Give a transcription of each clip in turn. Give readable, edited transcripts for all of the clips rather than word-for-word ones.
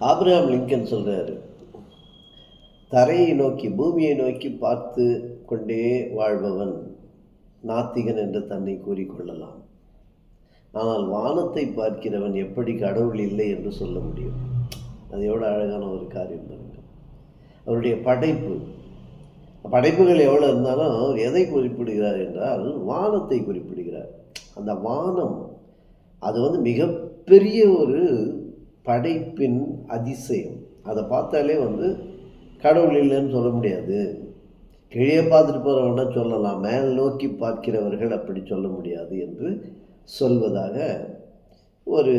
Abraham Lincoln சொல்கிறாரு, தரையை நோக்கி பூமியை நோக்கி பார்த்து கொண்டே வாழ்பவன் நாத்திகன் என்று தன்னை கூறிக்கொள்ளலாம். ஆனால் வானத்தை பார்க்கிறவன் எப்படி கடவுள் இல்லை என்று சொல்ல முடியும்? அது எவ்வளோ அழகான ஒரு காரியம் பாருங்க. அவருடைய படைப்புகள் எவ்வளோ இருந்தாலும் அவர் எதை குறிப்பிடுகிறார் என்றால் வானத்தை குறிப்பிடுகிறார். அந்த வானம் அது மிகப்பெரிய ஒரு படைப்பின் அதிசயம். அதை பார்த்தாலே கடவுள் இல்லைன்னு சொல்ல முடியாது. கீழே பார்த்துட்டு போகிறவனா சொல்லலாம், மேல் நோக்கி பார்க்கிறவர்கள் அப்படி சொல்ல முடியாது என்று சொல்வதாக ஒரு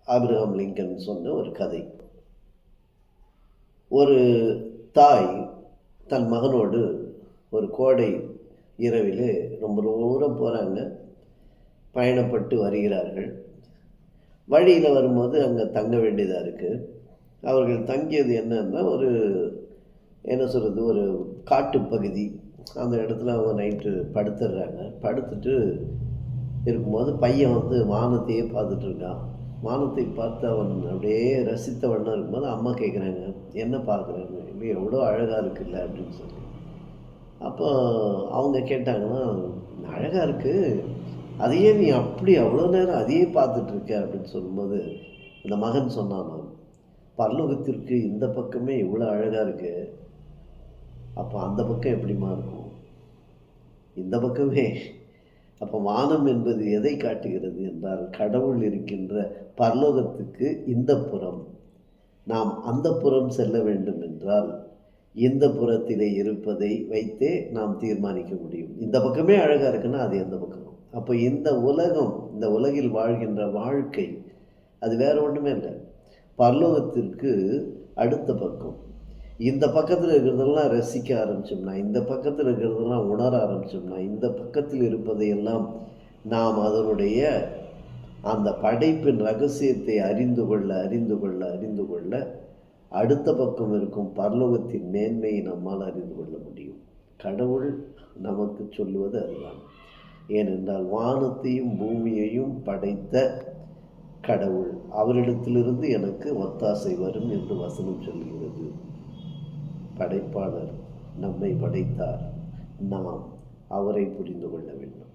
ஆபிரகாம் லிங்கன் சொன்ன ஒரு கதை. ஒரு தாய் தன் மகனோடு ஒரு கோடை இரவில் ரொம்ப தூரம் போகிறாங்க, பயணப்பட்டு வருகிறார்கள். வழியில் வரும்போது அங்கே தங்க வேண்டியதாக இருக்குது. அவர்கள் தங்கியது என்னன்னா ஒரு காட்டுப்பகுதி. அந்த இடத்துல அவங்க நைட்டு படுத்துடுறாங்க. படுத்துட்டு இருக்கும்போது பையன் வானத்தையே பார்த்துட்டு இருக்கான். வானத்தை பார்த்து அவன் அப்படியே ரசித்த வண்ணம் இருக்கும்போது அம்மா கேட்குறாங்க, என்ன பார்க்குறாங்க? இல்லை, எவ்வளோ அழகாக இருக்குல்ல அப்படின்னு சொல்லி. அப்போ அவங்க கேட்டாங்கன்னா, அழகாக இருக்குது, அதையே நீ அவ்வளோ நேரம் அதையே பார்த்துட்ருக்க அப்படின்னு சொல்லும்போது அந்த மகன் சொன்னான், பரலோகத்திற்கு இந்த பக்கமே இவ்வளோ அழகாக இருக்கு, அப்போ அந்த பக்கம் எப்படிமா இருக்கும்? இந்த பக்கமே. அப்போ வானம் என்பது எதை காட்டுகிறது என்றால், கடவுள் இருக்கின்ற பரலோகத்துக்கு இந்த புறம். நாம் அந்த புறம் செல்ல வேண்டும் என்றால் இந்த புறத்திலே இருப்பதை வைத்தே நாம் தீர்மானிக்க முடியும். இந்த பக்கமே அழகாக இருக்குன்னா அது எந்த பக்கம்? அப்போ இந்த உலகில் வாழ்கின்ற வாழ்க்கை அது வேற ஒன்றுமே இல்லை, பரலோகத்திற்கு அடுத்த பக்கம். இந்த பக்கத்தில் இருக்கிறதெல்லாம் ரசிக்க ஆரம்பிச்சோம்னா, இந்த பக்கத்தில் இருக்கிறதெல்லாம் உணர ஆரம்பிச்சோம்னா, இந்த பக்கத்தில் இருப்பதையெல்லாம் நாம் அதனுடைய அந்த படைப்பின் ரகசியத்தை அறிந்து கொள்ள அடுத்த பக்கம் இருக்கும் பரலோகத்தின் மேன்மையை நம்மால் அறிந்து கொள்ள முடியும். கடவுள் நமக்கு சொல்லுவது அதுதான். ஏனென்றால் வானத்தையும் பூமியையும் படைத்த கடவுள், அவரிடத்திலிருந்து எனக்கு ஒத்தாசை வரும் என்று வசனம் சொல்கிறது. படைப்பாளர் நம்மை படைத்தார், நாம் அவரை புரிந்து கொள்ள வேண்டும்.